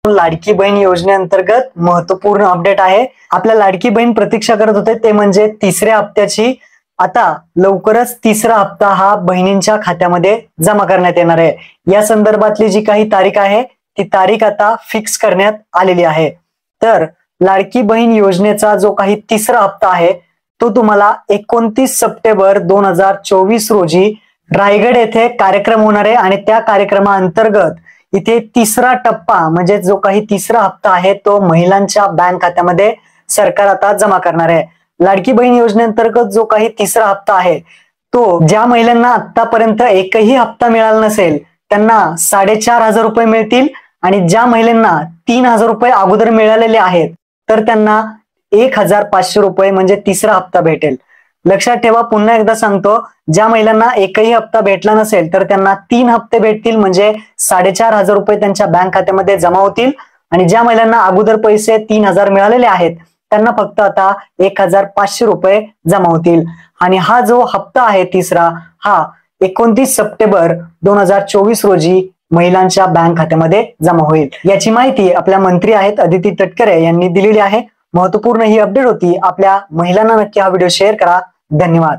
लाडकी बहीण योजनेअंतर्गत महत्वपूर्ण अपडेट आहे। आपल्या लाडकी बहीण प्रतीक्षा करत होते ते म्हणजे तिसऱ्या हप्त्याची। आता लवकरच तिसरा हप्ता हा बहिणींच्या खात्यामध्ये जमा करण्यात येणार आहे। या संदर्भातली जी काही तारीख आहे ती तारीख आता फिक्स करण्यात आलेली आहे। तर लाडकी बहीण योजनेचा जो काही तिसरा हप्ता आहे तो तुम्हाला 29 सप्टेंबर 2024 रोजी रायगड येथे कार्यक्रम होणार आहे आणि त्या कार्यक्रमाअंतर्गत इथे तिसरा टप्पा म्हणजे जो काही तिसरा हप्ता आहे तो महिलांच्या बँक खात्यामध्ये सरकार आता जमा करणार आहे। लाडकी बहीण योजनेअंतर्गत जो काही तिसरा हप्ता आहे तो ज्या महिलांना आतापर्यंत एकही हप्ता मिळाला नसेल त्यांना 4,500 रुपये मिळतील आणि ज्या महिलांना 3,000 रुपये अगोदर मिळालेले आहेत तर त्यांना 1,500 रुपये म्हणजे तिसरा हप्ता भेटेल। लक्षात ठेवा, पुन्हा एकदा सांगतो, ज्या महिलांना एकही हप्ता भेटला नसेल तर त्यांना 3 हप्ते भेटतील म्हणजे 4,500 रुपये त्यांच्या बँक खात्यामध्ये जमा होतील आणि ज्या महिलांना अगोदर पैसे 3,000 मिळालेले आहेत त्यांना फक्त आता 1,500 रुपये जमा होतील। आणि हा जो हप्ता आहे तिसरा हा 29 सप्टेंबर 2024 रोजी महिलांच्या बँक खात्यामध्ये जमा होईल। याची माहिती आपल्या मंत्री आहेत अदिती तटकरे यांनी दिलेली आहे। महत्वपूर्ण ही अपडेट होती। आपल्या महिलांना नक्की हा व्हिडिओ शेअर करा। धन्यवाद।